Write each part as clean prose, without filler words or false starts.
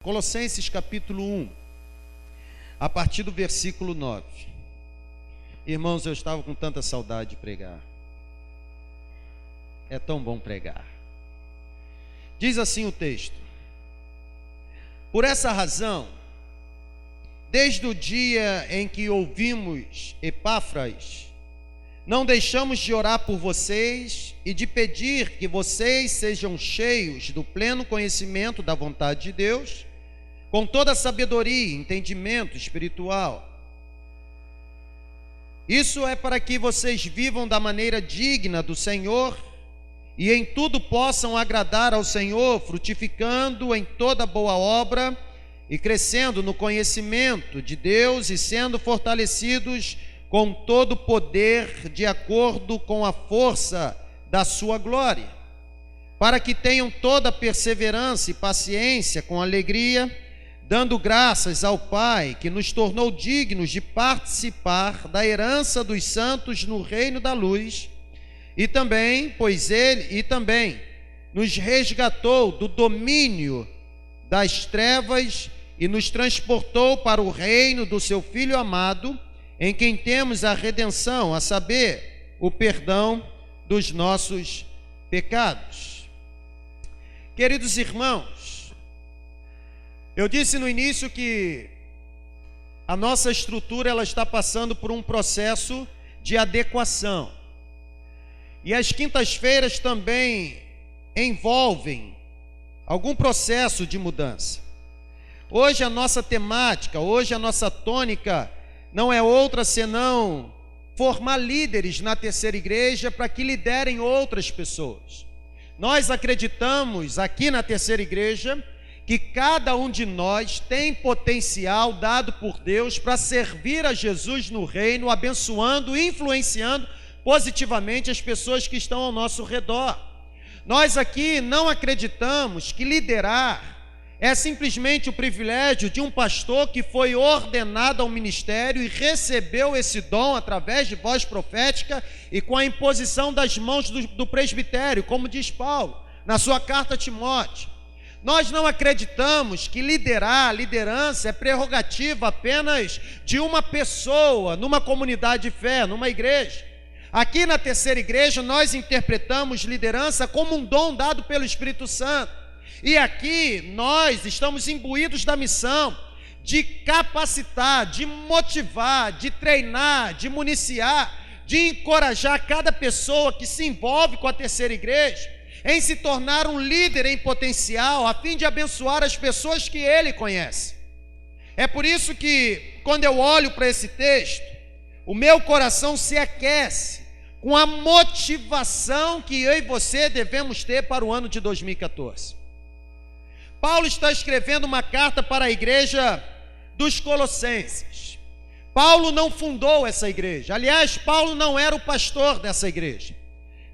Colossenses capítulo 1, a partir do versículo 9. Irmãos, eu estava com tanta saudade de pregar. É tão bom pregar. Diz assim o texto: por essa razão, desde o dia em que ouvimos Epáfras, não deixamos de orar por vocês e de pedir que vocês sejam cheios do pleno conhecimento da vontade de Deus, com toda a sabedoria e entendimento espiritual. Isso é para que vocês vivam da maneira digna do Senhor e em tudo possam agradar ao Senhor, frutificando em toda boa obra e crescendo no conhecimento de Deus e sendo fortalecidos com todo o poder de acordo com a força da sua glória, para que tenham toda perseverança e paciência com alegria, dando graças ao Pai que nos tornou dignos de participar da herança dos santos no reino da luz, e também nos resgatou do domínio das trevas e nos transportou para o reino do seu Filho amado, em quem temos a redenção, a saber, o perdão dos nossos pecados. Queridos irmãos, eu disse no início que a nossa estrutura ela está passando por um processo de adequação. E as quintas-feiras também envolvem algum processo de mudança. Hoje a nossa temática, hoje a nossa tônica não é outra senão formar líderes na terceira igreja para que liderem outras pessoas. Nós acreditamos aqui na terceira igreja que cada um de nós tem potencial dado por Deus para servir a Jesus no reino, abençoando e influenciando positivamente as pessoas que estão ao nosso redor. Nós aqui não acreditamos que liderar é simplesmente o privilégio de um pastor que foi ordenado ao ministério e recebeu esse dom através de voz profética e com a imposição das mãos do presbitério, como diz Paulo na sua carta a Timóteo. Nós não acreditamos que liderança é prerrogativa apenas de uma pessoa numa comunidade de fé, numa igreja. Aqui na terceira igreja nós interpretamos liderança como um dom dado pelo Espírito Santo. E aqui nós estamos imbuídos da missão de capacitar, de motivar, de treinar, de municiar, de encorajar cada pessoa que se envolve com a terceira igreja em se tornar um líder em potencial, a fim de abençoar as pessoas que ele conhece. É por isso que, quando eu olho para esse texto, o meu coração se aquece com a motivação que eu e você devemos ter para o ano de 2014. Paulo está escrevendo uma carta para a igreja dos Colossenses. Paulo não fundou essa igreja. Aliás, Paulo não era o pastor dessa igreja.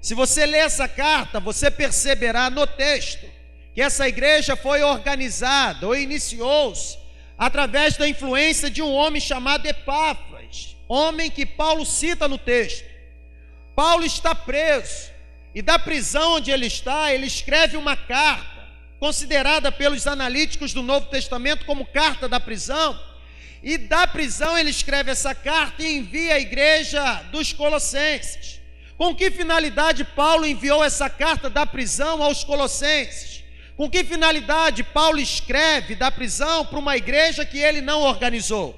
Se você ler essa carta, você perceberá no texto que essa igreja foi organizada ou iniciou-se através da influência de um homem chamado Epáfras, homem que Paulo cita no texto. Paulo está preso e da prisão onde ele está, ele escreve uma carta considerada pelos analíticos do Novo Testamento como carta da prisão, e da prisão ele escreve essa carta e envia à igreja dos Colossenses. Com que finalidade Paulo enviou essa carta da prisão aos Colossenses? Com que finalidade Paulo escreve da prisão para uma igreja que ele não organizou?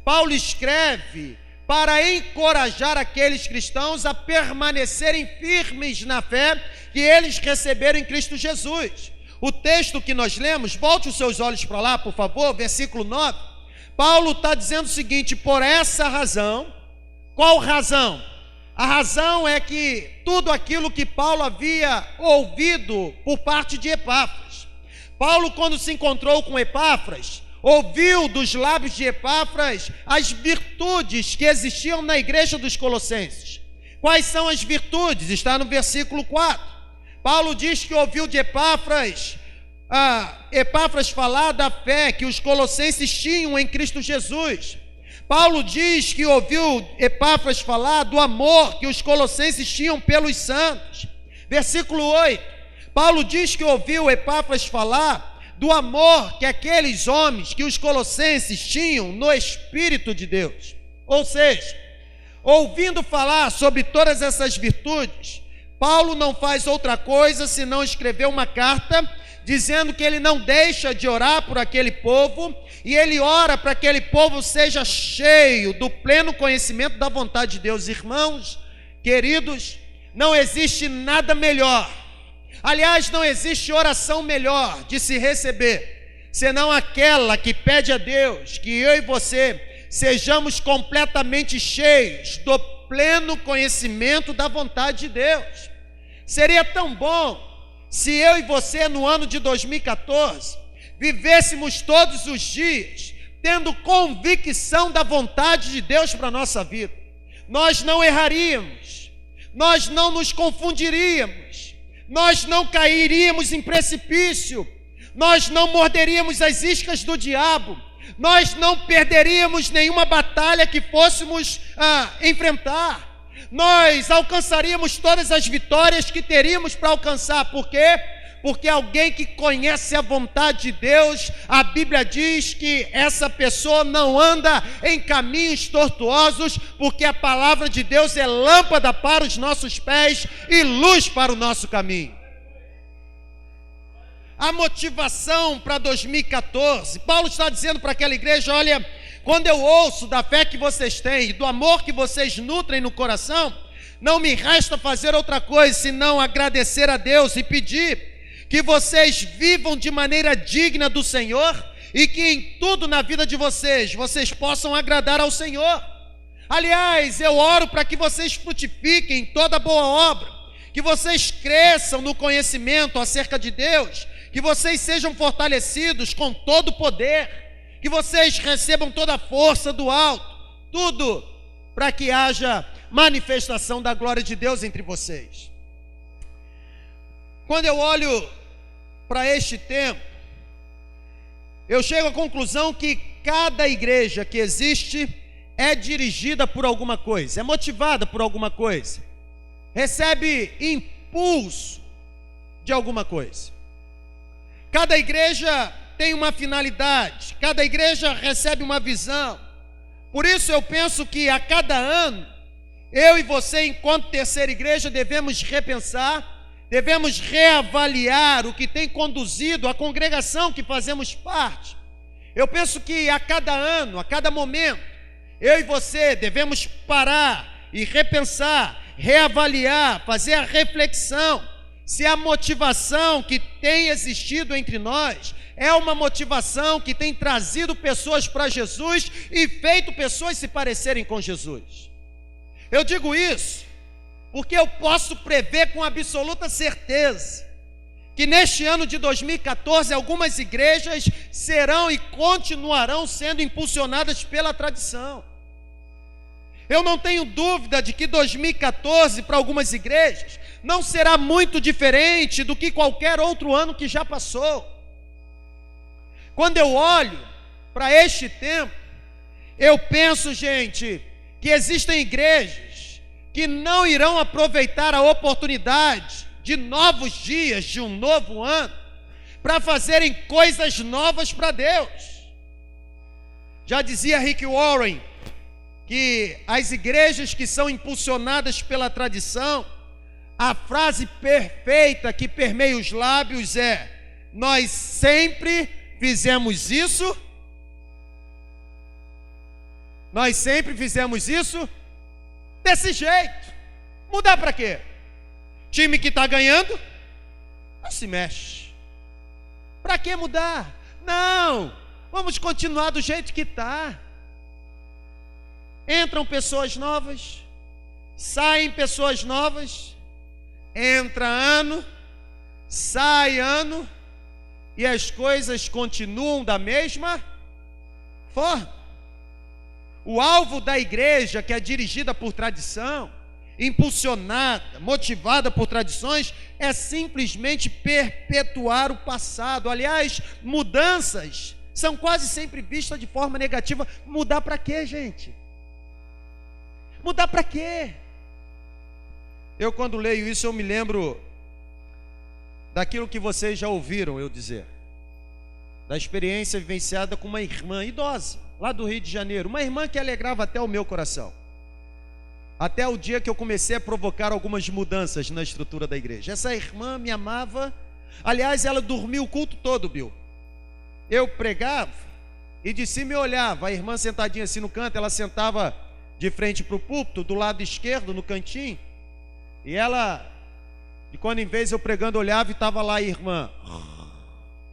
Paulo escreve para encorajar aqueles cristãos a permanecerem firmes na fé que eles receberam em Cristo Jesus. O texto que nós lemos, volte os seus olhos para lá, por favor, versículo 9. Paulo está dizendo o seguinte: por essa razão. Qual razão? A razão é que tudo aquilo que Paulo havia ouvido por parte de Epáfras. Paulo, quando se encontrou com Epáfras, ouviu dos lábios de Epáfras as virtudes que existiam na igreja dos Colossenses. Quais são as virtudes? Está no versículo 4. Paulo diz que ouviu de Epáfras falar da fé que os colossenses tinham em Cristo Jesus. Paulo diz que ouviu Epáfras falar do amor que os colossenses tinham pelos santos. Versículo 8. Paulo diz que ouviu Epáfras falar do amor que aqueles homens, que os colossenses tinham no Espírito de Deus. Ou seja, ouvindo falar sobre todas essas virtudes, Paulo não faz outra coisa senão escrever uma carta dizendo que ele não deixa de orar por aquele povo, e ele ora para que aquele povo seja cheio do pleno conhecimento da vontade de Deus. Irmãos, queridos, não existe nada melhor, aliás, não existe oração melhor de se receber, senão aquela que pede a Deus que eu e você sejamos completamente cheios do pleno conhecimento da vontade de Deus. Seria tão bom se eu e você, no ano de 2014, vivêssemos todos os dias tendo convicção da vontade de Deus para a nossa vida. Nós não erraríamos, nós não nos confundiríamos, nós não cairíamos em precipício, nós não morderíamos as iscas do diabo, nós não perderíamos nenhuma batalha que fôssemos enfrentar. Nós alcançaríamos todas as vitórias que teríamos para alcançar. Por quê? Porque alguém que conhece a vontade de Deus, a Bíblia diz que essa pessoa não anda em caminhos tortuosos, porque a palavra de Deus é lâmpada para os nossos pés e luz para o nosso caminho. A motivação para 2014, Paulo está dizendo para aquela igreja: olha, quando eu ouço da fé que vocês têm e do amor que vocês nutrem no coração, não me resta fazer outra coisa senão agradecer a Deus e pedir que vocês vivam de maneira digna do Senhor e que em tudo na vida de vocês possam agradar ao Senhor. Aliás, eu oro para que vocês frutifiquem em toda boa obra, que vocês cresçam no conhecimento acerca de Deus, que vocês sejam fortalecidos com todo o poder, que vocês recebam toda a força do alto, tudo para que haja manifestação da glória de Deus entre vocês. Quando eu olho para este tempo, eu chego à conclusão que cada igreja que existe é dirigida por alguma coisa, é motivada por alguma coisa, recebe impulso de alguma coisa. Cada igreja tem uma finalidade, cada igreja recebe uma visão. Por isso eu penso que a cada ano, eu e você, enquanto terceira igreja, devemos repensar, devemos reavaliar o que tem conduzido a congregação que fazemos parte. Eu penso que a cada ano, a cada momento, eu e você devemos parar e repensar, reavaliar, fazer a reflexão se a motivação que tem existido entre nós é uma motivação que tem trazido pessoas para Jesus e feito pessoas se parecerem com Jesus. Eu digo isso porque eu posso prever com absoluta certeza que neste ano de 2014 algumas igrejas serão e continuarão sendo impulsionadas pela tradição. Eu não tenho dúvida de que 2014 para algumas igrejas não será muito diferente do que qualquer outro ano que já passou. Quando eu olho para este tempo, eu penso, gente, que existem igrejas que não irão aproveitar a oportunidade de novos dias, de um novo ano, para fazerem coisas novas para Deus. Já dizia Rick Warren que as igrejas que são impulsionadas pela tradição, a frase perfeita que permeia os lábios é: nós sempre fizemos isso, nós sempre fizemos isso desse jeito. Mudar para quê? Time que está ganhando não se mexe. Para que mudar? Não, vamos continuar do jeito que está. Entram pessoas novas, saem pessoas novas, entra ano, sai ano, e as coisas continuam da mesma forma. O alvo da igreja, que é dirigida por tradição, impulsionada, motivada por tradições, é simplesmente perpetuar o passado. Aliás, mudanças são quase sempre vistas de forma negativa. Mudar para quê, gente? Mudar para quê? Eu, quando leio isso, eu me lembro daquilo que vocês já ouviram eu dizer. da experiência vivenciada com uma irmã idosa, lá do Rio de Janeiro, uma irmã que alegrava até o meu coração, até o dia que eu comecei a provocar algumas mudanças na estrutura da igreja. Essa irmã me amava, aliás, ela dormia o culto todo, Bill. Eu pregava e de cima eu olhava, a irmã sentadinha assim no canto, ela sentava de frente para o púlpito, do lado esquerdo, no cantinho, e ela, de quando em vez eu pregando, olhava e estava lá a irmã,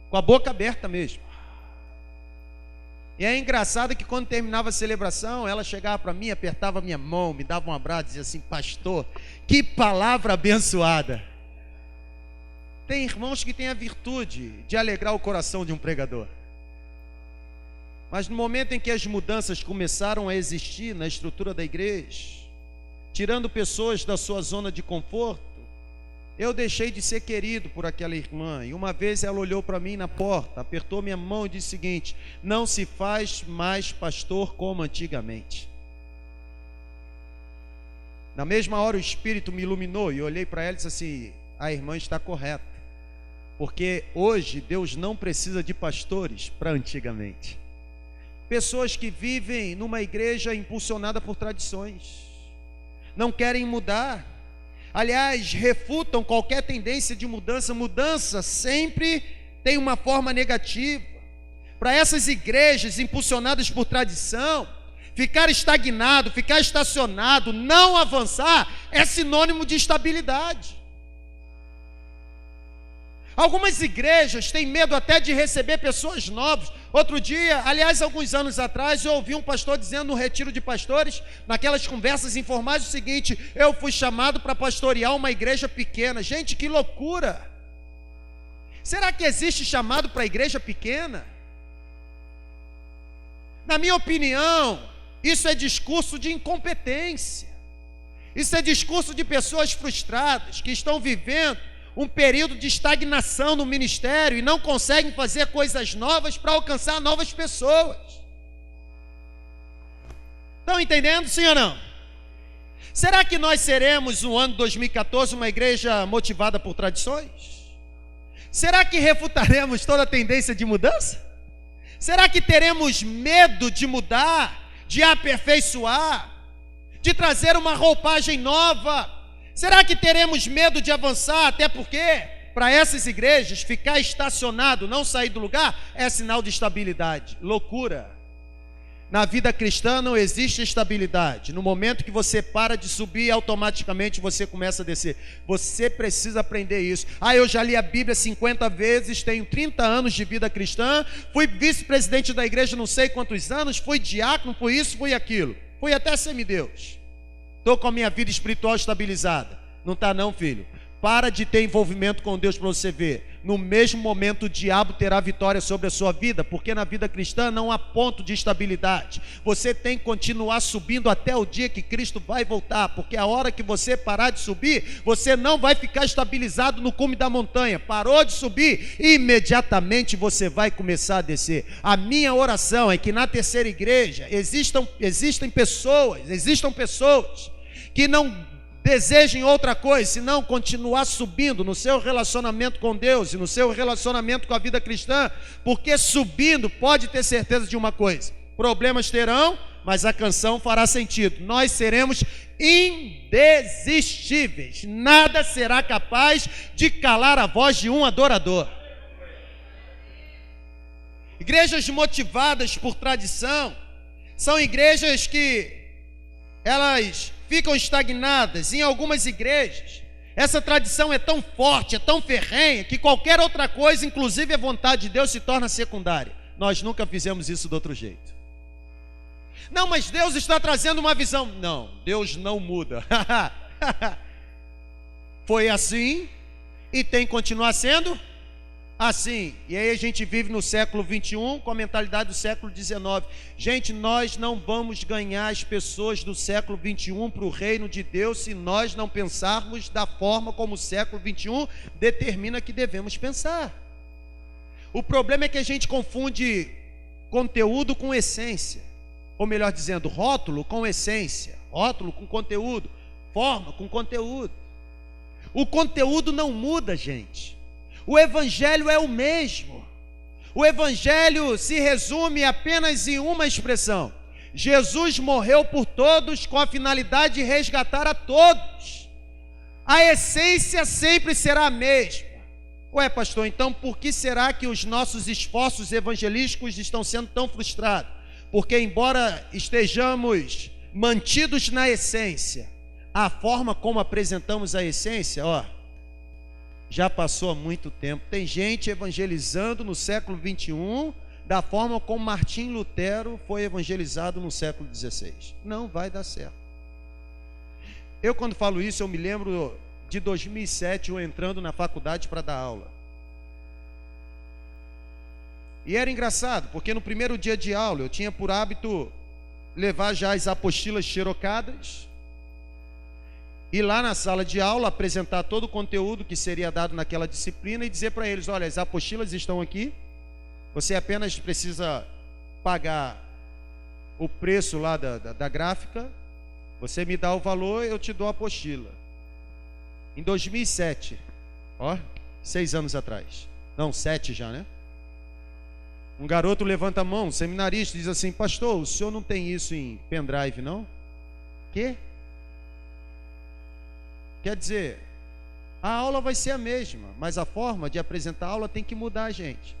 com a boca aberta mesmo. E é engraçado que quando terminava a celebração, ela chegava para mim, apertava minha mão, me dava um abraço, dizia assim: pastor, que palavra abençoada. Tem irmãos que têm a virtude de alegrar o coração de um pregador. Mas no momento em que as mudanças começaram a existir na estrutura da igreja, tirando pessoas da sua zona de conforto, eu deixei de ser querido por aquela irmã. E uma vez ela olhou para mim na porta, apertou minha mão e disse o seguinte: não se faz mais pastor como antigamente. Na mesma hora o Espírito me iluminou e eu olhei para ela e disse assim: a irmã está correta, porque hoje Deus não precisa de pastores para antigamente. Pessoas que vivem numa igreja impulsionada por tradições, não querem mudar, aliás, refutam qualquer tendência de mudança. Mudança sempre tem uma forma negativa. Para essas igrejas impulsionadas por tradição, ficar estagnado, ficar estacionado, não avançar, é sinônimo de estabilidade. Algumas igrejas têm medo até de receber pessoas novas. Outro dia, aliás, alguns anos atrás, eu ouvi um pastor dizendo no retiro de pastores, naquelas conversas informais, o seguinte: eu fui chamado para pastorear uma igreja pequena. Gente, que loucura! Será que existe chamado para igreja pequena? Na minha opinião, isso é discurso de incompetência. Isso é discurso de pessoas frustradas que estão vivendo um período de estagnação no ministério e não conseguem fazer coisas novas para alcançar novas pessoas. Estão entendendo, sim ou não? Será que nós seremos no ano 2014 uma igreja motivada por tradições? Será que refutaremos toda a tendência de mudança? Será que teremos medo de mudar, de aperfeiçoar, de trazer uma roupagem nova? Será que teremos medo de avançar? Até porque, para essas igrejas, ficar estacionado, não sair do lugar, é sinal de estabilidade. Loucura. Na vida cristã não existe estabilidade. No momento que você para de subir, automaticamente você começa a descer. Você precisa aprender isso. Eu já li a Bíblia 50 vezes, tenho 30 anos de vida cristã, fui vice-presidente da igreja não sei quantos anos, fui diácono, fui isso, fui aquilo. Fui até semideus. Estou com a minha vida espiritual estabilizada. Não está não, filho. Para de ter envolvimento com Deus para você ver. No mesmo momento o diabo terá vitória sobre a sua vida, porque na vida cristã não há ponto de estabilidade. Você tem que continuar subindo até o dia que Cristo vai voltar, porque a hora que você parar de subir, você não vai ficar estabilizado no cume da montanha. Parou de subir, imediatamente você vai começar a descer. A minha oração é que na terceira igreja existam pessoas que não desejem outra coisa, senão continuar subindo no seu relacionamento com Deus e no seu relacionamento com a vida cristã, porque subindo, pode ter certeza de uma coisa: problemas terão, mas a canção fará sentido. Nós seremos indesistíveis, nada será capaz de calar a voz de um adorador. Igrejas motivadas por tradição são igrejas que elas ficam estagnadas. Em algumas igrejas, essa tradição é tão forte, é tão ferrenha, que qualquer outra coisa, inclusive a vontade de Deus, se torna secundária. Nós nunca fizemos isso de outro jeito. Não, mas Deus está trazendo uma visão. Não, Deus não muda. Foi assim e tem que continuar sendo assim. E aí a gente vive no século 21 com a mentalidade do século 19. Gente, nós não vamos ganhar as pessoas do século 21 para o reino de Deus se nós não pensarmos da forma como o século 21 determina que devemos pensar. O problema é que a gente confunde conteúdo com essência, ou melhor dizendo, rótulo com essência, rótulo com conteúdo, forma com conteúdo. O conteúdo não muda, gente. O evangelho é o mesmo. O evangelho se resume apenas em uma expressão: Jesus morreu por todos com a finalidade de resgatar a todos. A essência sempre será a mesma. Ué, pastor, então por que será que os nossos esforços evangelísticos estão sendo tão frustrados? Porque embora estejamos mantidos na essência, a forma como apresentamos a essência, já passou há muito tempo. Tem gente evangelizando no século 21 da forma como Martim Lutero foi evangelizado no século 16. Não vai dar certo. Eu, quando falo isso, eu me lembro de 2007, eu entrando na faculdade para dar aula. E era engraçado, porque no primeiro dia de aula eu tinha por hábito levar já as apostilas xerocadas e lá na sala de aula apresentar todo o conteúdo que seria dado naquela disciplina e dizer para eles: olha, as apostilas estão aqui, você apenas precisa pagar o preço lá da gráfica, você me dá o valor, eu te dou a apostila. Em 2007, 6 anos atrás, não, 7 já, né? Um garoto levanta a mão, um seminarista, diz assim: pastor, o senhor não tem isso em pendrive, não? Quê? Quer dizer, a aula vai ser a mesma, mas a forma de apresentar a aula tem que mudar, gente.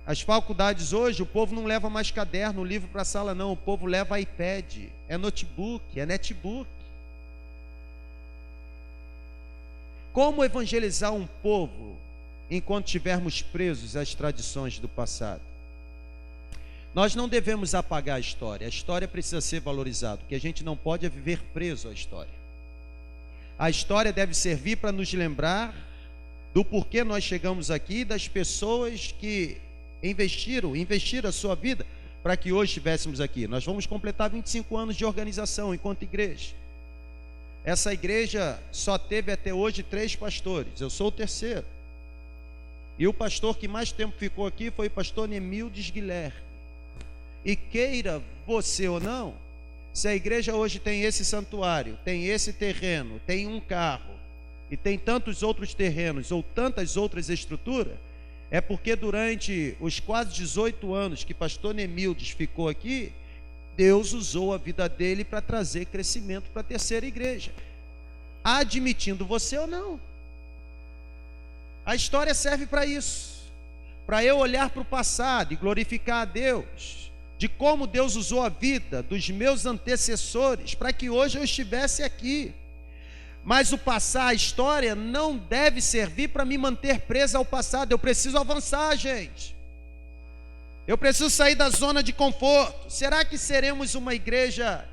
As faculdades hoje, o povo não leva mais caderno, livro para a sala, não. O povo leva iPad, é notebook, é netbook. Como evangelizar um povo enquanto estivermos presos às tradições do passado? Nós não devemos apagar a história precisa ser valorizada. O que a gente não pode é viver preso à história. A história deve servir para nos lembrar do porquê nós chegamos aqui, das pessoas que investiram a sua vida para que hoje estivéssemos aqui. Nós vamos completar 25 anos de organização enquanto igreja. Essa igreja só teve até hoje 3 pastores, eu sou o terceiro. E o pastor que mais tempo ficou aqui foi o pastor Nemildes Guilherme. E queira você ou não, se a igreja hoje tem esse santuário, tem esse terreno, tem um carro e tem tantos outros terrenos ou tantas outras estruturas, é porque durante os quase 18 anos que pastor Nemildes ficou aqui, Deus usou a vida dele para trazer crescimento para a terceira igreja, admitindo você ou não. A história serve para isso, para eu olhar para o passado e glorificar a Deus, de como Deus usou a vida dos meus antecessores para que hoje eu estivesse aqui. Mas o passado, a história, não deve servir para me manter presa ao passado. Eu preciso avançar, gente. Eu preciso sair da zona de conforto. Será que seremos uma igreja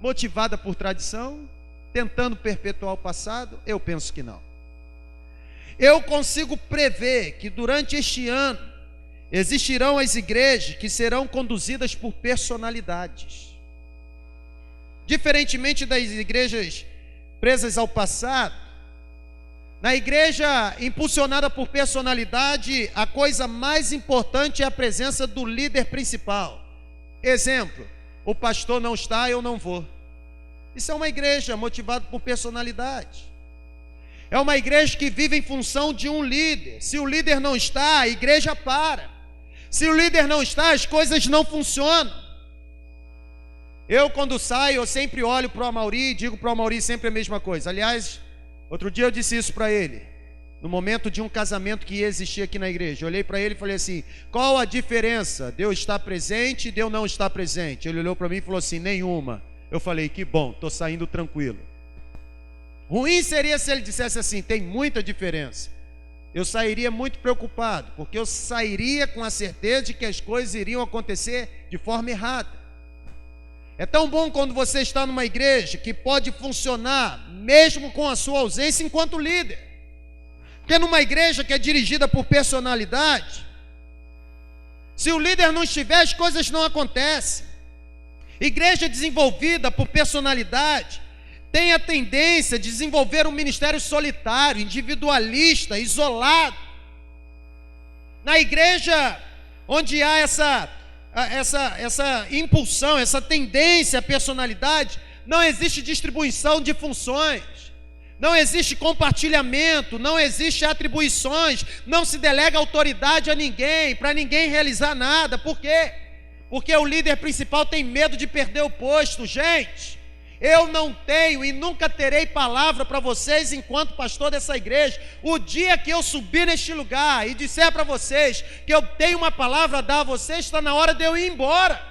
motivada por tradição, tentando perpetuar o passado? Eu penso que não. Eu consigo prever que durante este ano existirão as igrejas que serão conduzidas por personalidades. Diferentemente das igrejas presas ao passado, na igreja impulsionada por personalidade, a coisa mais importante é a presença do líder principal. Exemplo, o pastor não está, eu não vou. Isso é uma igreja motivada por personalidade. É uma igreja que vive em função de um líder. Se o líder não está, a igreja para. Se o líder não está, as coisas não funcionam. Eu, quando saio, eu sempre olho para o Amauri e digo para o Amauri sempre a mesma coisa. Aliás, outro dia eu disse isso para ele, no momento de um casamento que ia existir aqui na igreja. Eu olhei para ele e falei assim: qual a diferença de eu estar presente e de eu não estar presente? Ele olhou para mim e falou assim: nenhuma. Eu falei: que bom, estou saindo tranquilo. Ruim seria se ele dissesse assim: tem muita diferença. Eu sairia muito preocupado, porque eu sairia com a certeza de que as coisas iriam acontecer de forma errada. É tão bom quando você está numa igreja que pode funcionar mesmo com a sua ausência enquanto líder. Porque numa igreja que é dirigida por personalidade, se o líder não estiver, as coisas não acontecem. Igreja desenvolvida por personalidade tem a tendência de desenvolver um ministério solitário, individualista, isolado. Na igreja onde há essa impulsão, essa tendência à personalidade, não existe distribuição de funções. não existe compartilhamento, não existe atribuições, não se delega autoridade a ninguém, para ninguém realizar nada. Por quê? Porque o líder principal tem medo de perder o posto. Gente, eu não tenho e nunca terei palavra para vocês enquanto pastor dessa igreja. O dia que eu subir neste lugar e disser para vocês que eu tenho uma palavra a dar a vocês, está na hora de eu ir embora.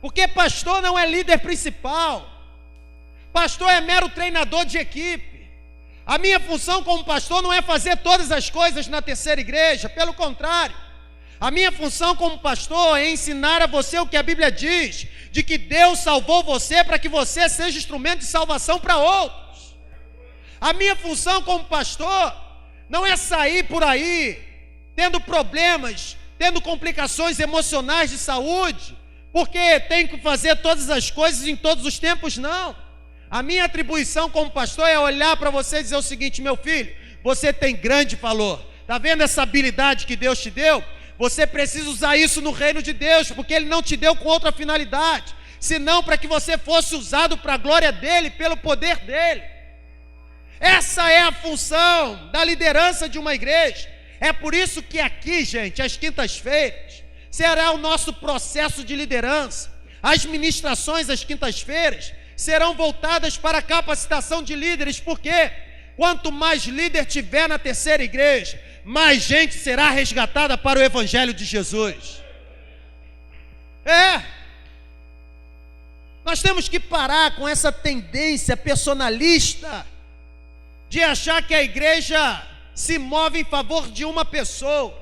Porque pastor não é líder principal. Pastor é mero treinador de equipe. A minha função como pastor não é fazer todas as coisas na terceira igreja, pelo contrário. A minha função como pastor é ensinar a você o que a Bíblia diz, de que Deus salvou você para que você seja instrumento de salvação para outros. A minha função como pastor não é sair por aí tendo problemas, tendo complicações emocionais de saúde, porque tem que fazer todas as coisas em todos os tempos, não. A minha atribuição como pastor é olhar para você e dizer o seguinte: meu filho, você tem grande valor. Está vendo essa habilidade que Deus te deu? Você precisa usar isso no reino de Deus, porque Ele não te deu com outra finalidade, senão para que você fosse usado para a glória dEle, pelo poder dEle. Essa é a função da liderança de uma igreja. É por isso que aqui, gente, às quintas-feiras, será o nosso processo de liderança. As ministrações às quintas-feiras serão voltadas para a capacitação de líderes, porque quanto mais líder tiver na terceira igreja, mais gente será resgatada para o Evangelho de Jesus. Nós temos que parar com essa tendência personalista de achar que a igreja se move em favor de uma pessoa.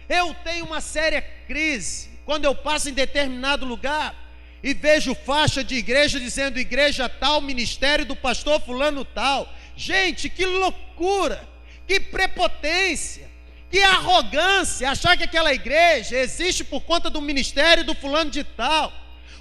Eu tenho uma séria crise quando eu passo em determinado lugar e vejo faixa de igreja dizendo igreja tal, ministério do pastor fulano tal. Gente, que loucura, que prepotência, que arrogância, achar que aquela igreja existe por conta do ministério do fulano de tal.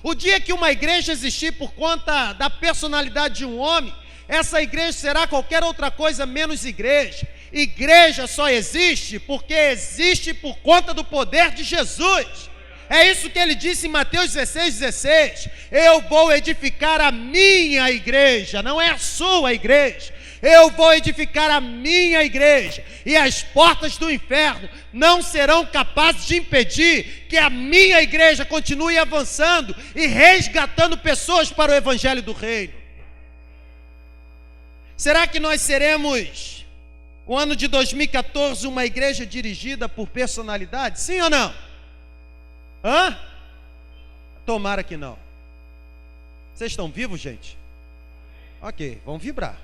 O dia que uma igreja existir por conta da personalidade de um homem, essa igreja será qualquer outra coisa menos igreja. Igreja só existe porque existe por conta do poder de Jesus. É isso que ele disse em Mateus 16:16. Eu vou edificar a minha igreja, não é a sua igreja. Eu vou edificar a minha igreja, e as portas do inferno não serão capazes de impedir que a minha igreja continue avançando e resgatando pessoas para o Evangelho do Reino. Será que nós seremos, o ano de 2014, uma igreja dirigida por personalidade? Sim ou não? Tomara que não. Vocês estão vivos, gente? Ok, vamos vibrar.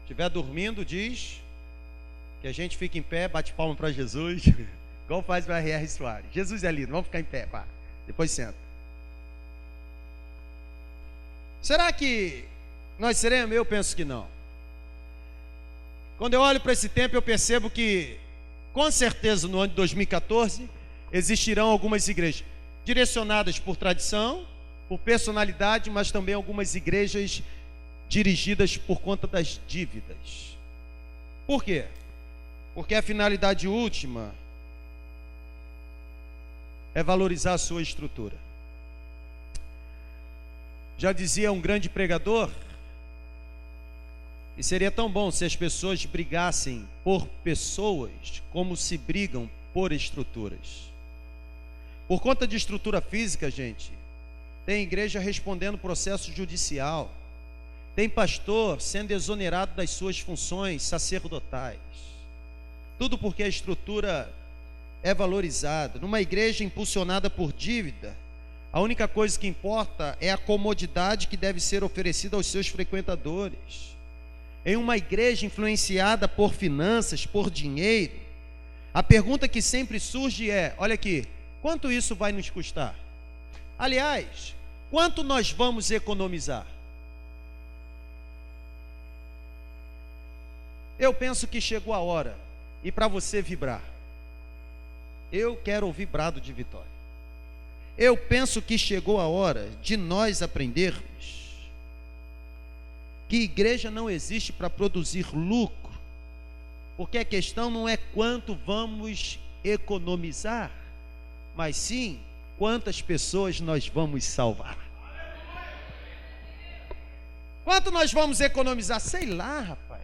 Se estiver dormindo, diz que a gente fica em pé, bate palma para Jesus, igual faz o R.R. Soares. Jesus é lindo, vamos ficar em pé, pá. Depois senta. Será que nós seremos? Eu penso que não. Quando eu olho para esse tempo, eu percebo que, com certeza, no ano de 2014, existirão algumas igrejas direcionadas por tradição, por personalidade, mas também algumas igrejas dirigidas por conta das dívidas. Por quê? Porque a finalidade última é valorizar a sua estrutura. Já dizia um grande pregador, e seria tão bom se as pessoas brigassem por pessoas como se brigam por estruturas. Por conta de estrutura física, gente, tem igreja respondendo processo judicial, tem pastor sendo exonerado das suas funções sacerdotais. Tudo porque a estrutura é valorizada. Numa igreja impulsionada por dívida, a única coisa que importa é a comodidade que deve ser oferecida aos seus frequentadores. Em uma igreja influenciada por finanças, por dinheiro, a pergunta que sempre surge é: olha aqui, quanto isso vai nos custar? Aliás, quanto nós vamos economizar? Eu penso que chegou a hora, e para você vibrar, eu quero ouvir brado de vitória. Eu penso que chegou a hora de nós aprendermos que igreja não existe para produzir lucro, porque a questão não é quanto vamos economizar, mas sim quantas pessoas nós vamos salvar. Quanto nós vamos economizar? Sei lá, rapaz.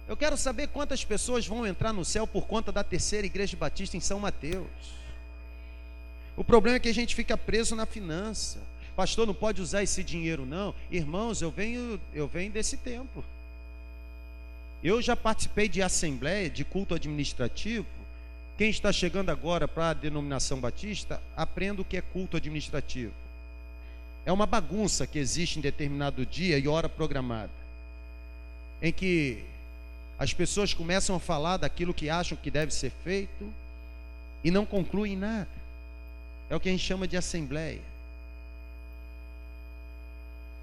Eu quero saber quantas pessoas vão entrar no céu por conta da terceira igreja batista em São Mateus. O problema é que a gente fica preso na finança. Pastor, não pode usar esse dinheiro não. Irmãos, eu venho desse tempo. Eu já participei de assembleia, de culto administrativo. Quem está chegando agora para a denominação batista, aprenda o que é culto administrativo. É uma bagunça que existe em determinado dia e hora programada, em que as pessoas começam a falar daquilo que acham que deve ser feito e não concluem nada. É o que a gente chama de assembleia.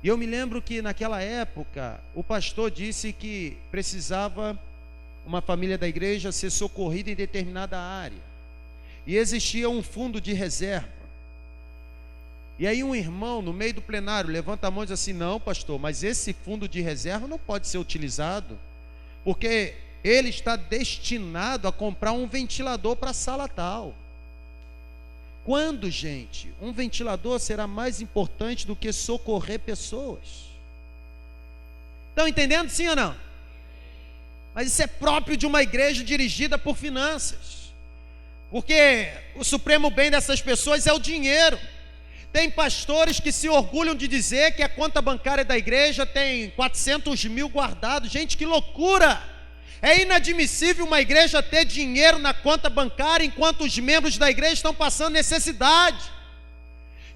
E eu me lembro que naquela época o pastor disse que precisava uma família da igreja ser socorrida em determinada área. E existia um fundo de reserva. E aí um irmão no meio do plenário levanta a mão e diz assim: não, pastor, mas esse fundo de reserva não pode ser utilizado, porque ele está destinado a comprar um ventilador para a sala tal. Quando, gente, um ventilador será mais importante do que socorrer pessoas? Estão entendendo, sim ou não? Mas isso é próprio de uma igreja dirigida por finanças, porque o supremo bem dessas pessoas é o dinheiro. Tem pastores que se orgulham de dizer que a conta bancária da igreja tem 400 mil guardados. Gente, que loucura! É inadmissível uma igreja ter dinheiro na conta bancária enquanto os membros da igreja estão passando necessidade.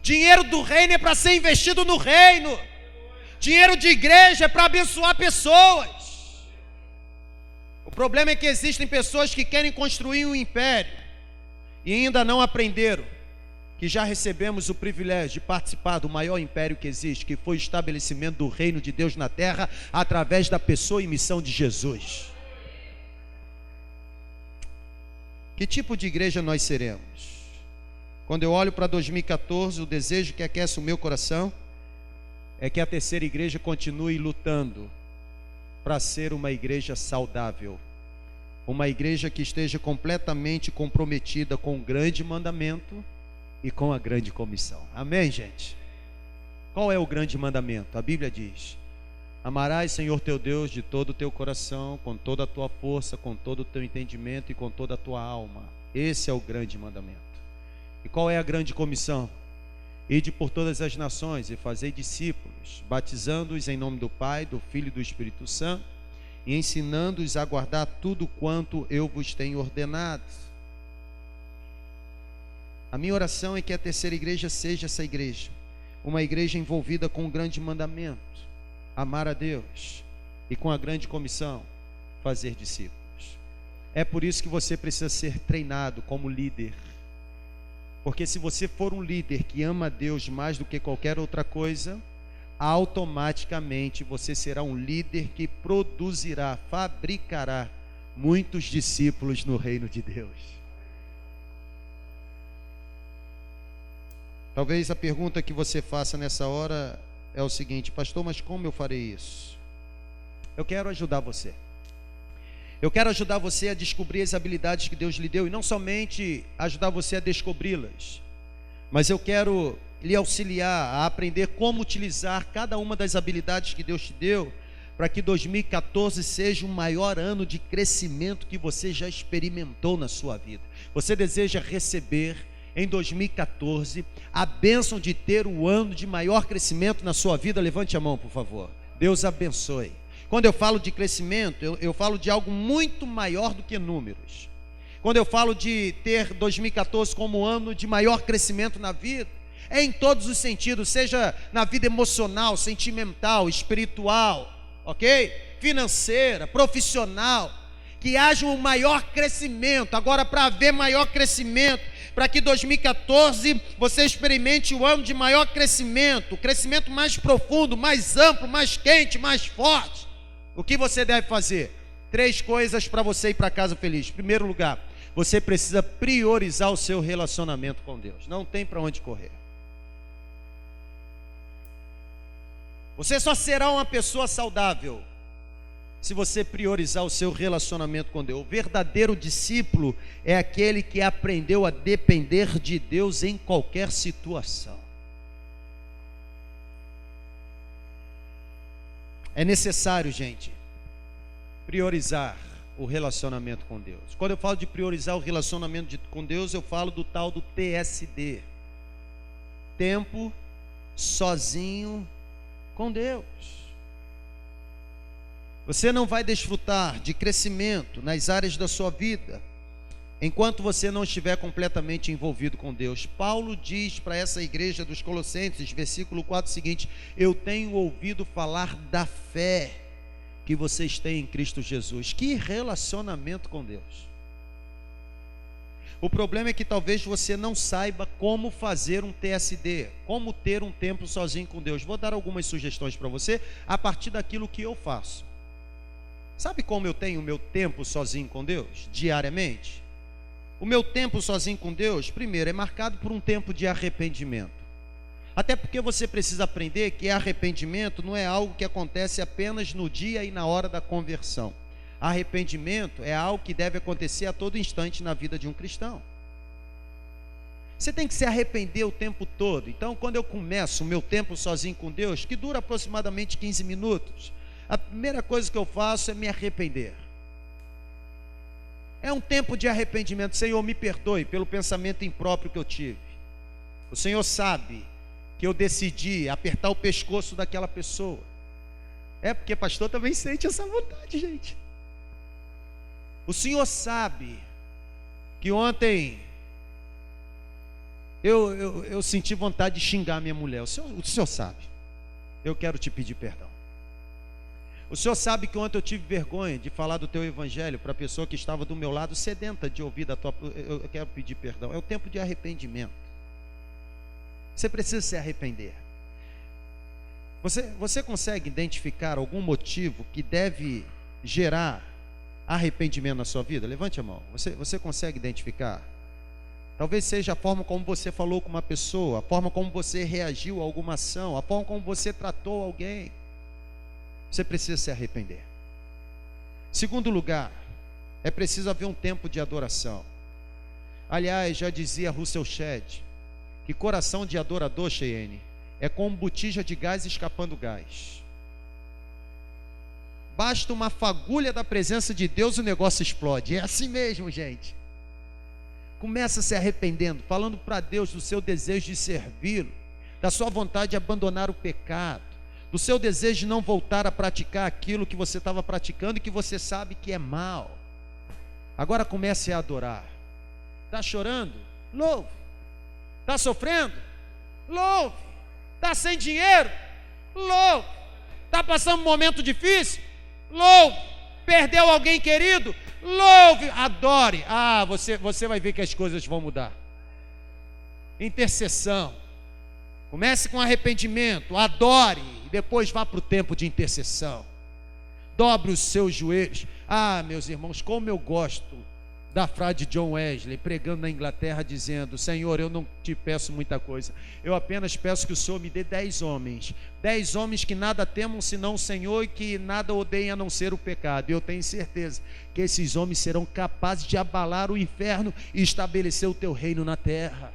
Dinheiro do reino é para ser investido no reino. Dinheiro de igreja é para abençoar pessoas. O problema é que existem pessoas que querem construir um império e ainda não aprenderam que já recebemos o privilégio de participar do maior império que existe, que foi o estabelecimento do reino de Deus na terra através da pessoa e missão de Jesus. Que tipo de igreja nós seremos? Quando eu olho para 2014, o desejo que aquece o meu coração é que a terceira igreja continue lutando para ser uma igreja saudável, uma igreja que esteja completamente comprometida com o grande mandamento e com a grande comissão. Amém, gente? Qual é o grande mandamento? A Bíblia diz: amarás Senhor teu Deus de todo o teu coração, com toda a tua força, com todo o teu entendimento e com toda a tua alma. Esse é o grande mandamento. E qual é a grande comissão? Ide por todas as nações e fazei discípulos, batizando-os em nome do Pai, do Filho e do Espírito Santo, e ensinando-os a guardar tudo quanto eu vos tenho ordenado. A minha oração é que a terceira igreja seja essa igreja, uma igreja envolvida com o grande mandamento, amar a Deus, e com a grande comissão, fazer discípulos. É por isso que você precisa ser treinado como líder, porque se você for um líder que ama a Deus mais do que qualquer outra coisa, automaticamente você será um líder que produzirá, fabricará muitos discípulos no reino de Deus. Talvez a pergunta que você faça nessa hora é o seguinte: pastor, mas como eu farei isso? Eu quero ajudar você. Eu quero ajudar você a descobrir as habilidades que Deus lhe deu, e não somente ajudar você a descobri-las, mas eu quero lhe auxiliar a aprender como utilizar cada uma das habilidades que Deus te deu, para que 2014 seja o maior ano de crescimento que você já experimentou na sua vida. Você deseja receber em 2014 a bênção de ter o ano de maior crescimento na sua vida? Levante a mão, por favor. Deus abençoe. Quando eu falo de crescimento, eu falo de algo muito maior do que números. Quando eu falo de ter 2014 como ano de maior crescimento na vida, é em todos os sentidos, seja na vida emocional, sentimental, espiritual, ok? Financeira, profissional, que haja um maior crescimento. Agora, para haver maior crescimento, para que 2014 você experimente o ano de maior crescimento, o crescimento mais profundo, mais amplo, mais quente, mais forte, o que você deve fazer? 3 coisas para você ir para casa feliz. Em primeiro lugar, você precisa priorizar o seu relacionamento com Deus. Não tem para onde correr. Você só será uma pessoa saudável se você priorizar o seu relacionamento com Deus. O verdadeiro discípulo é aquele que aprendeu a depender de Deus em qualquer situação. É necessário, gente, priorizar o relacionamento com Deus. Quando eu falo de priorizar o relacionamento com Deus, eu falo do tal do TSD. Tempo sozinho com Deus. Você não vai desfrutar de crescimento nas áreas da sua vida enquanto você não estiver completamente envolvido com Deus. Paulo diz para essa igreja dos Colossenses, versículo 4 seguinte: eu tenho ouvido falar da fé que vocês têm em Cristo Jesus. Que relacionamento com Deus. O problema é que talvez você não saiba como fazer um TSD, como ter um tempo sozinho com Deus. Vou dar algumas sugestões para você a partir daquilo que eu faço. Sabe como eu tenho o meu tempo sozinho com Deus, diariamente? O meu tempo sozinho com Deus, primeiro, é marcado por um tempo de arrependimento. Até porque você precisa aprender que arrependimento não é algo que acontece apenas no dia e na hora da conversão. Arrependimento é algo que deve acontecer a todo instante na vida de um cristão. Você tem que se arrepender o tempo todo. Então, quando eu começo o meu tempo sozinho com Deus, que dura aproximadamente 15 minutos, a primeira coisa que eu faço é me arrepender. É um tempo de arrependimento. Senhor, me perdoe pelo pensamento impróprio que eu tive. O Senhor sabe que eu decidi apertar o pescoço daquela pessoa. É porque pastor também sente essa vontade, gente. O Senhor sabe que ontem eu senti vontade de xingar minha mulher. O Senhor sabe. Eu quero te pedir perdão. O Senhor sabe que ontem eu tive vergonha de falar do teu evangelho para a pessoa que estava do meu lado, sedenta de ouvir da tua... Eu quero pedir perdão. É o tempo de arrependimento. Você precisa se arrepender. Você consegue identificar algum motivo que deve gerar arrependimento na sua vida? Levante a mão. Você consegue identificar? Talvez seja a forma como você falou com uma pessoa, a forma como você reagiu a alguma ação, a forma como você tratou alguém. Você precisa se arrepender. Segundo lugar, é preciso haver um tempo de adoração. Aliás, já dizia Russell Shedd que coração de adorador, Cheyenne, é como botija de gás escapando gás. Basta uma fagulha da presença de Deus e o negócio explode. É assim mesmo, gente. Começa se arrependendo, falando para Deus do seu desejo de servi-lo, da sua vontade de abandonar o pecado, do seu desejo de não voltar a praticar aquilo que você estava praticando e que você sabe que é mal. Agora comece a adorar. Está chorando? Louve. Está sofrendo? Louve. Está sem dinheiro? Louve. Está passando um momento difícil? Louve. Perdeu alguém querido? Louve. Adore. Você vai ver que as coisas vão mudar. Intercessão. Comece com arrependimento, adore, e depois vá para o tempo de intercessão. Dobre os seus joelhos. Meus irmãos, como eu gosto da frase de John Wesley, pregando na Inglaterra, dizendo: Senhor, eu não te peço muita coisa, eu apenas peço que o Senhor me dê 10 homens que nada temam senão o Senhor e que nada odeiem a não ser o pecado. E eu tenho certeza que esses homens serão capazes de abalar o inferno e estabelecer o teu reino na terra.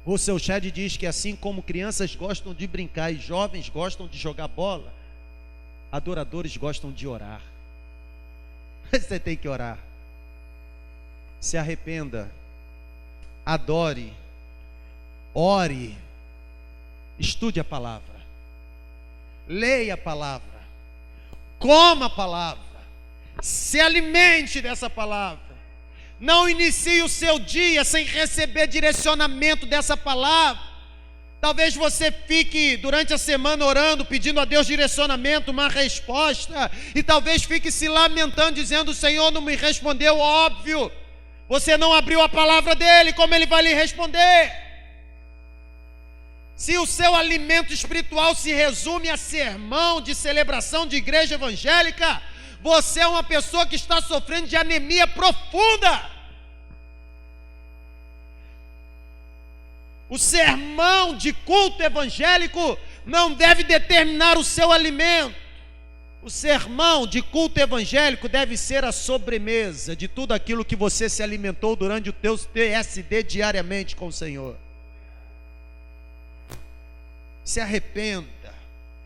O seu Shedd diz que assim como crianças gostam de brincar e jovens gostam de jogar bola, adoradores gostam de orar. Você tem que orar. Se arrependa, adore, ore, estude a palavra, leia a palavra, coma a palavra, se alimente dessa palavra. Não inicie o seu dia sem receber direcionamento dessa palavra. Talvez você fique durante a semana orando, pedindo a Deus direcionamento, uma resposta, e talvez fique se lamentando, dizendo: o Senhor não me respondeu. Óbvio, você não abriu a palavra dele, como ele vai lhe responder? Se o seu alimento espiritual se resume a sermão de celebração de igreja evangélica, você é uma pessoa que está sofrendo de anemia profunda. O sermão de culto evangélico não deve determinar o seu alimento. O sermão de culto evangélico deve ser a sobremesa de tudo aquilo que você se alimentou durante o teu TSD diariamente com o Senhor. Se arrependa,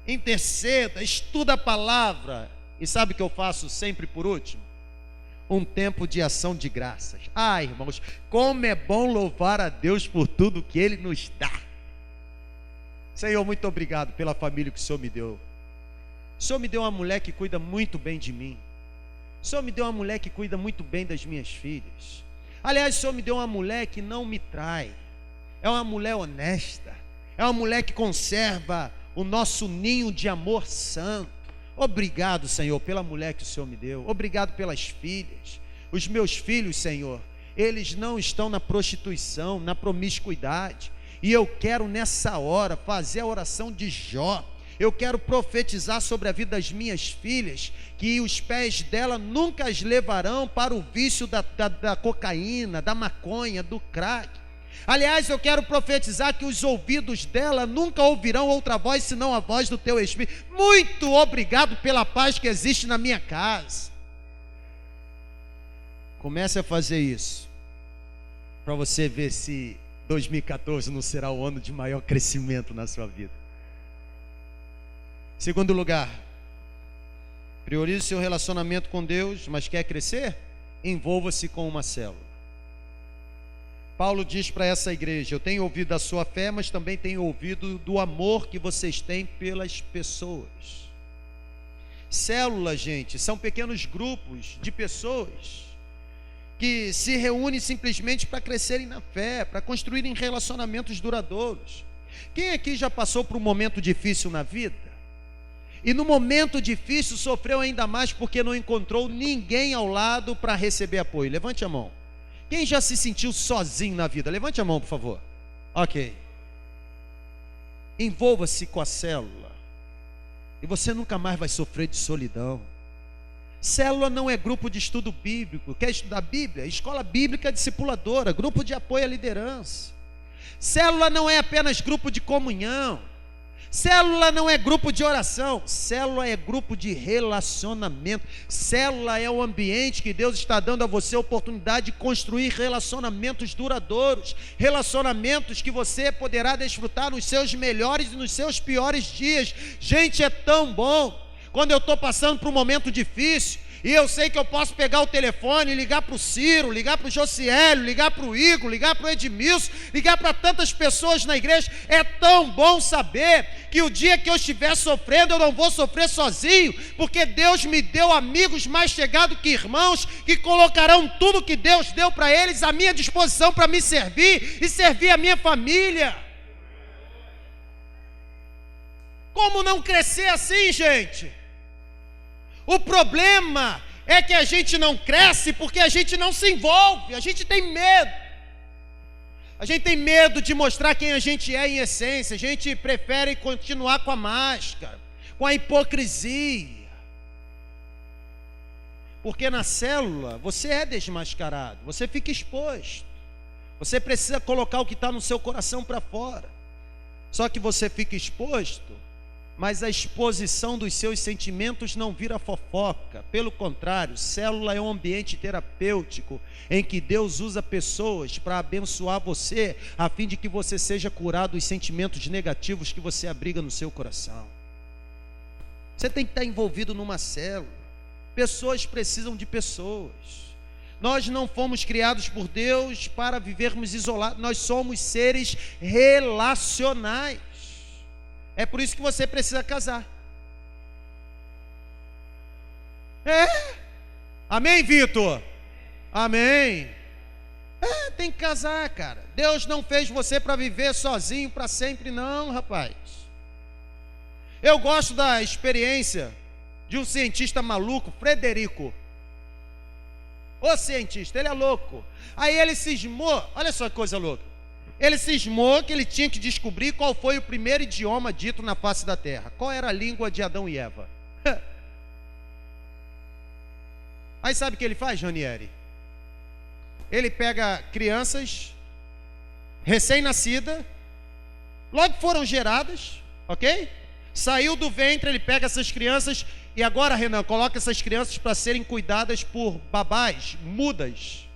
interceda, estuda a palavra. E sabe o que eu faço sempre por último? Um tempo de ação de graças. Ah, irmãos, como é bom louvar a Deus por tudo que Ele nos dá. Senhor, muito obrigado pela família que o Senhor me deu. O Senhor me deu uma mulher que cuida muito bem de mim. O Senhor me deu uma mulher que cuida muito bem das minhas filhas. Aliás, o Senhor me deu uma mulher que não me trai. É uma mulher honesta. É uma mulher que conserva o nosso ninho de amor santo. Obrigado, Senhor, pela mulher que o Senhor me deu. Obrigado pelas filhas. Os meus filhos, Senhor, eles não estão na prostituição, na promiscuidade. E eu quero nessa hora fazer a oração de Jó. Eu quero profetizar sobre a vida das minhas filhas, que os pés dela nunca as levarão para o vício da cocaína, da maconha, do crack. Aliás, eu quero profetizar que os ouvidos dela nunca ouvirão outra voz senão a voz do teu Espírito. Muito obrigado pela paz que existe na minha casa. Comece a fazer isso, para você ver se 2014 não será o ano de maior crescimento na sua vida. Segundo lugar, priorize seu relacionamento com Deus, mas quer crescer? Envolva-se com uma célula. Paulo diz para essa igreja: eu tenho ouvido da sua fé, mas também tenho ouvido do amor que vocês têm pelas pessoas. Células, gente, são pequenos grupos de pessoas que se reúnem simplesmente para crescerem na fé, para construírem relacionamentos duradouros. Quem aqui já passou por um momento difícil na vida? E no momento difícil sofreu ainda mais porque não encontrou ninguém ao lado para receber apoio? Levante a mão. Quem já se sentiu sozinho na vida? Levante a mão, por favor. Ok. Envolva-se com a célula e você nunca mais vai sofrer de solidão. Célula não é grupo de estudo bíblico. Quer estudar Bíblia? Escola bíblica discipuladora, grupo de apoio à liderança. Célula não é apenas grupo de comunhão. Célula não é grupo de oração. Célula é grupo de relacionamento. Célula é o ambiente que Deus está dando a você a oportunidade de construir relacionamentos duradouros, relacionamentos que você poderá desfrutar nos seus melhores e nos seus piores dias. Gente, é tão bom quando eu estou passando por um momento difícil e eu sei que eu posso pegar o telefone e ligar para o Ciro, ligar para o Josiélio, ligar para o Igor, ligar para o Edmilson, ligar para tantas pessoas na igreja. É tão bom saber que o dia que eu estiver sofrendo, eu não vou sofrer sozinho, porque Deus me deu amigos mais chegados que irmãos, que colocarão tudo que Deus deu para eles à minha disposição para me servir e servir a minha família. Como não crescer assim, gente? O problema é que a gente não cresce porque a gente não se envolve, a gente tem medo. A gente tem medo de mostrar quem a gente é em essência, a gente prefere continuar com a máscara, com a hipocrisia. Porque na célula você é desmascarado, você fica exposto. Você precisa colocar o que está no seu coração para fora. Só que você fica exposto, mas a exposição dos seus sentimentos não vira fofoca. Pelo contrário, célula é um ambiente terapêutico em que Deus usa pessoas para abençoar você, a fim de que você seja curado dos sentimentos negativos que você abriga no seu coração. Você tem que estar envolvido numa célula. Pessoas precisam de pessoas. Nós não fomos criados por Deus para vivermos isolados. Nós somos seres relacionais. É por isso que você precisa casar. Amém, Vitor? Amém. Tem que casar, cara. Deus não fez você para viver sozinho para sempre, não, rapaz. Eu gosto da experiência de um cientista maluco, Frederico. O cientista, ele é louco. Aí ele cismou, olha só que coisa louca. Ele cismou que ele tinha que descobrir qual foi o primeiro idioma dito na face da terra. Qual era a língua de Adão e Eva? Aí sabe o que ele faz, Ranieri? Ele pega crianças recém-nascidas, logo foram geradas, ok? Saiu do ventre, ele pega essas crianças e agora, Renan, coloca essas crianças para serem cuidadas por babás, mudas.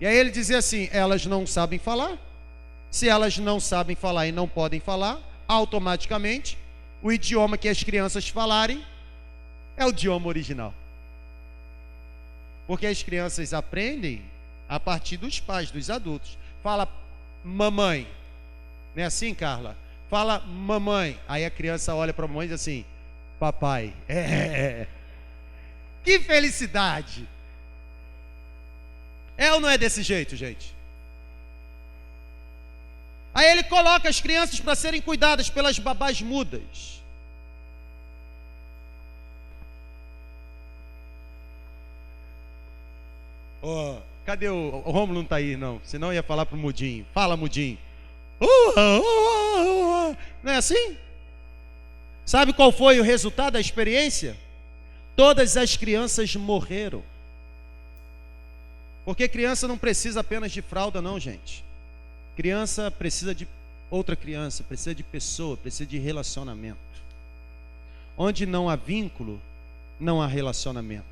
E aí ele dizia assim: elas não sabem falar. Se elas não sabem falar e não podem falar, automaticamente o idioma que as crianças falarem é o idioma original. Porque as crianças aprendem a partir dos pais, dos adultos. Fala mamãe. Não é assim, Carla? Fala mamãe. Aí a criança olha para a mamãe e diz assim: papai. Que felicidade! É ou não é desse jeito, gente? Aí ele coloca as crianças para serem cuidadas pelas babás mudas. Cadê o Rômulo? Não está aí, não. Senão eu ia falar para o Mudinho. Fala, Mudinho. Não é assim? Sabe qual foi o resultado da experiência? Todas as crianças morreram. Porque criança não precisa apenas de fralda, não, gente. Criança precisa de outra criança, precisa de pessoa, precisa de relacionamento. Onde não há vínculo, não há relacionamento.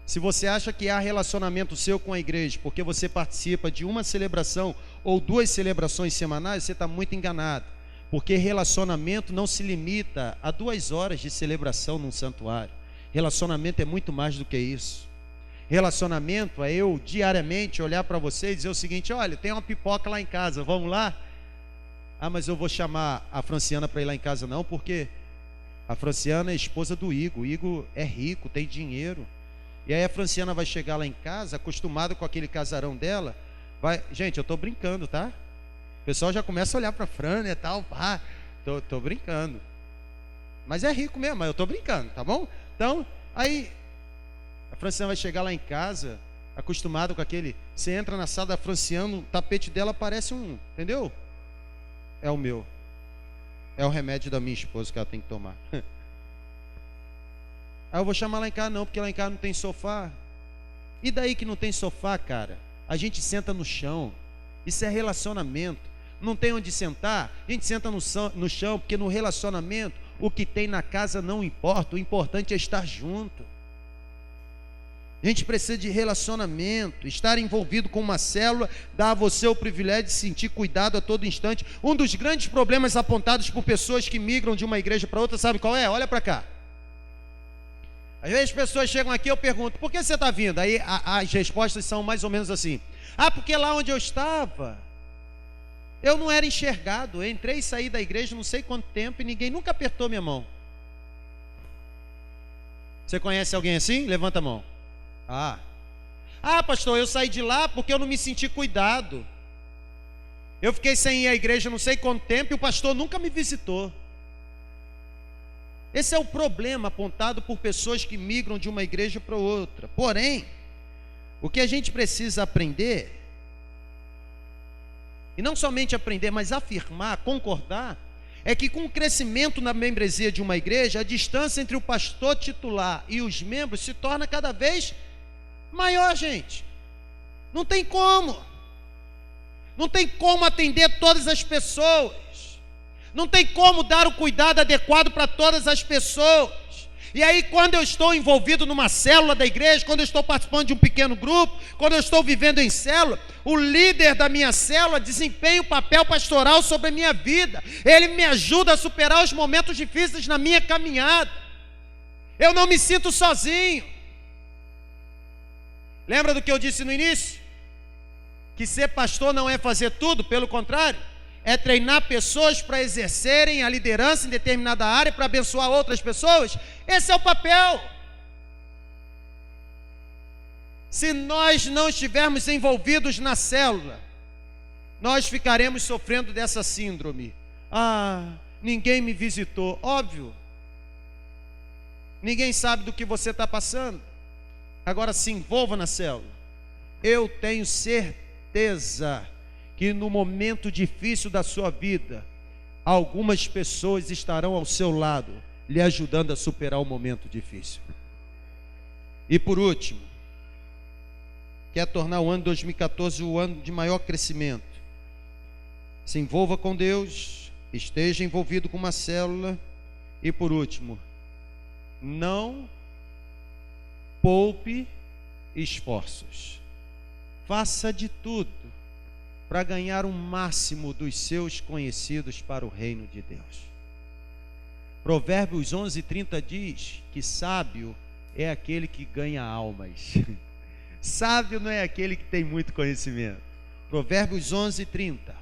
Se você acha que há relacionamento seu com a igreja, porque você participa de uma celebração ou 2 celebrações semanais, você está muito enganado. Porque relacionamento não se limita a 2 horas de celebração num santuário. Relacionamento é muito mais do que isso. Relacionamento é eu diariamente olhar para você e dizer o seguinte: olha, tem uma pipoca lá em casa, vamos lá? Ah, mas eu vou chamar a Franciana para ir lá em casa. Não, porque a Franciana é esposa do Igor. O Igor é rico, tem dinheiro. E aí a Franciana vai chegar lá em casa, acostumada com aquele casarão dela. Gente, eu estou brincando, tá? O pessoal já começa a olhar para a Fran, né, tal. Tô brincando. Mas é rico mesmo, mas eu estou brincando, tá bom? Então, aí a Franciana vai chegar lá em casa, acostumada com aquele... Você entra na sala da Franciana, o tapete dela parece um... Entendeu? É o meu. É o remédio da minha esposa que ela tem que tomar. Aí eu vou chamar lá em casa, não, porque lá em casa não tem sofá. E daí que não tem sofá, cara? A gente senta no chão. Isso é relacionamento. Não tem onde sentar, a gente senta no chão, porque no relacionamento, o que tem na casa não importa, o importante é estar junto. A gente precisa de relacionamento. Estar envolvido com uma célula dá a você o privilégio de sentir cuidado a todo instante. Um dos grandes problemas apontados por pessoas que migram de uma igreja para outra, sabe qual é? Olha para cá. Às vezes as pessoas chegam aqui e eu pergunto: por que você está vindo? Aí as respostas são mais ou menos assim: ah, porque lá onde eu estava, eu não era enxergado. Eu entrei e saí da igreja não sei quanto tempo e ninguém nunca apertou minha mão. Você conhece alguém assim? Levanta a mão. Ah, pastor, eu saí de lá porque eu não me senti cuidado. Eu fiquei sem ir à igreja não sei quanto tempo e o pastor nunca me visitou. Esse é o problema apontado por pessoas que migram de uma igreja para outra. Porém, o que a gente precisa aprender, e não somente aprender, mas afirmar, concordar, é que com o crescimento na membresia de uma igreja, a distância entre o pastor titular e os membros se torna cada vez maior, gente. Não tem como. Não tem como atender todas as pessoas. Não tem como dar o cuidado adequado para todas as pessoas. E aí, quando eu estou envolvido numa célula da igreja, quando eu estou participando de um pequeno grupo, quando eu estou vivendo em célula, o líder da minha célula desempenha o papel pastoral sobre a minha vida. Ele me ajuda a superar os momentos difíceis na minha caminhada. Eu não me sinto sozinho. Lembra do que eu disse no início? Que ser pastor não é fazer tudo, pelo contrário, é treinar pessoas para exercerem a liderança em determinada área, para abençoar outras pessoas. Esse é o papel. Se nós não estivermos envolvidos na célula, nós ficaremos sofrendo dessa síndrome. Ah, ninguém me visitou. Óbvio. Ninguém sabe do que você está passando. Agora se envolva na célula. Eu tenho certeza que no momento difícil da sua vida, algumas pessoas estarão ao seu lado, lhe ajudando a superar o momento difícil. E por último, quer tornar o ano 2014 o ano de maior crescimento. Se envolva com Deus, esteja envolvido com uma célula. E por último, não poupe esforços. Faça de tudo para ganhar o máximo dos seus conhecidos para o reino de Deus. Provérbios 11:30 diz que sábio é aquele que ganha almas. Sábio não é aquele que tem muito conhecimento. Provérbios 11:30.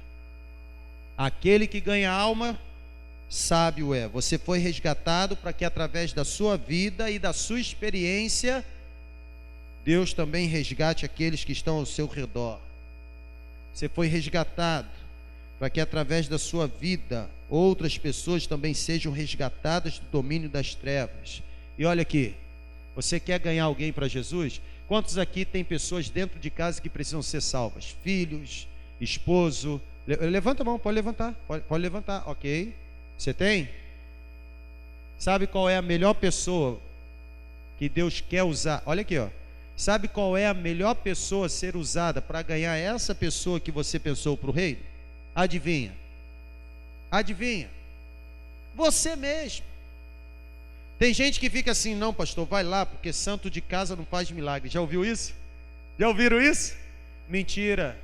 Aquele que ganha alma, sábio é. Você foi resgatado para que através da sua vida e da sua experiência, Deus também resgate aqueles que estão ao seu redor. Você foi resgatado para que através da sua vida, outras pessoas também sejam resgatadas do domínio das trevas. E olha aqui, você quer ganhar alguém para Jesus? Quantos aqui tem pessoas dentro de casa que precisam ser salvas? Filhos, esposo. Levanta a mão, pode levantar, pode levantar, ok. Você tem? Sabe qual é a melhor pessoa que Deus quer usar? Olha aqui, ó. Sabe qual é a melhor pessoa a ser usada para ganhar essa pessoa que você pensou para o reino? Adivinha? Adivinha? Você mesmo. Tem gente que fica assim, não, pastor, vai lá, porque santo de casa não faz milagre. Já ouviu isso? Já ouviram isso? Mentira.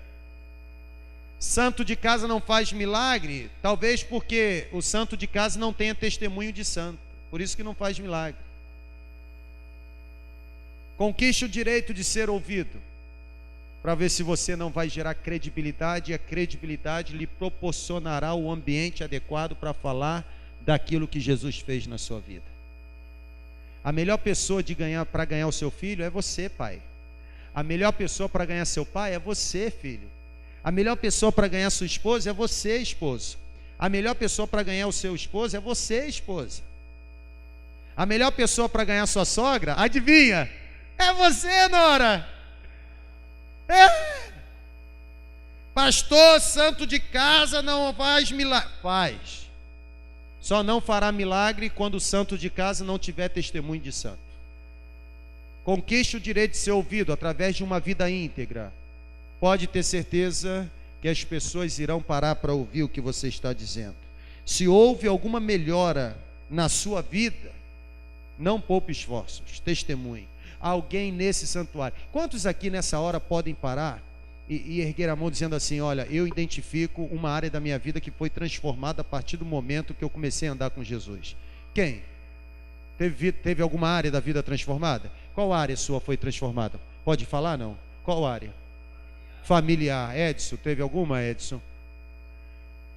Santo de casa não faz milagre, talvez porque o santo de casa não tenha testemunho de santo. Por isso que não faz milagre. Conquiste o direito de ser ouvido, para ver se você não vai gerar credibilidade, e a credibilidade lhe proporcionará o ambiente adequado para falar daquilo que Jesus fez na sua vida. A melhor pessoa para ganhar o seu filho é você, pai. A melhor pessoa para ganhar seu pai é você, filho. A melhor pessoa para ganhar sua esposa é você, esposo. A melhor pessoa para ganhar o seu esposo é você, esposa. A melhor pessoa para ganhar sua sogra, adivinha? É você, nora. É. Pastor, santo de casa não faz milagre. Faz. Só não fará milagre quando o santo de casa não tiver testemunho de santo. Conquiste o direito de ser ouvido através de uma vida íntegra. Pode ter certeza que as pessoas irão parar para ouvir o que você está dizendo. Se houve alguma melhora na sua vida, não poupe esforços, testemunhe. Alguém nesse santuário. Quantos aqui nessa hora podem parar e erguer a mão dizendo assim, olha, eu identifico uma área da minha vida que foi transformada a partir do momento que eu comecei a andar com Jesus? Quem? Teve alguma área da vida transformada? Qual área sua foi transformada? Pode falar, não? Qual área? Familiar. Edson, teve alguma, Edson?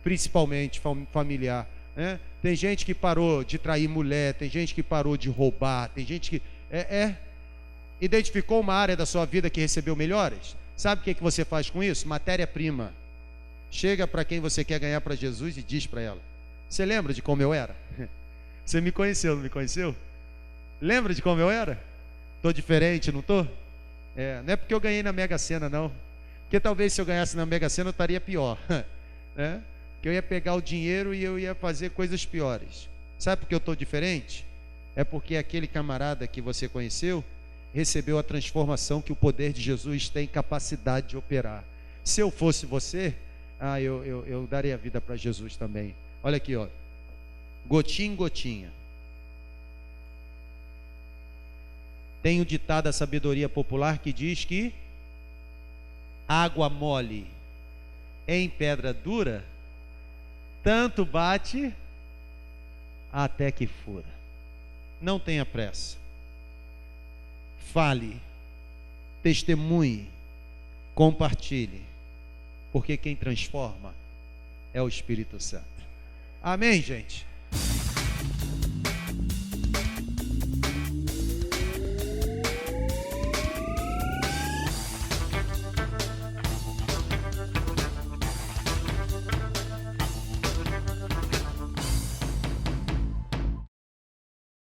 Principalmente familiar, né? Tem gente que parou de trair mulher, tem gente que parou de roubar, tem gente que... Identificou uma área da sua vida que recebeu melhores? Sabe o que você faz com isso? Matéria-prima. Chega para quem você quer ganhar para Jesus e diz para ela: você lembra de como eu era? Você me conheceu, não me conheceu? Lembra de como eu era? Estou diferente, não estou? Não é porque eu ganhei na Mega Sena, não. Porque talvez se eu ganhasse na Mega Sena eu estaria pior, né? Que eu ia pegar o dinheiro e eu ia fazer coisas piores. Sabe por que eu estou diferente? É porque aquele camarada que você conheceu recebeu a transformação que o poder de Jesus tem capacidade de operar. Se eu fosse você, eu daria a vida para Jesus também. Olha aqui, ó. Gotinha em gotinha. Tem o ditado da sabedoria popular que diz que água mole em pedra dura, tanto bate até que fura. Não tenha pressa. Fale, testemunhe, compartilhe, porque quem transforma é o Espírito Santo. Amém, gente?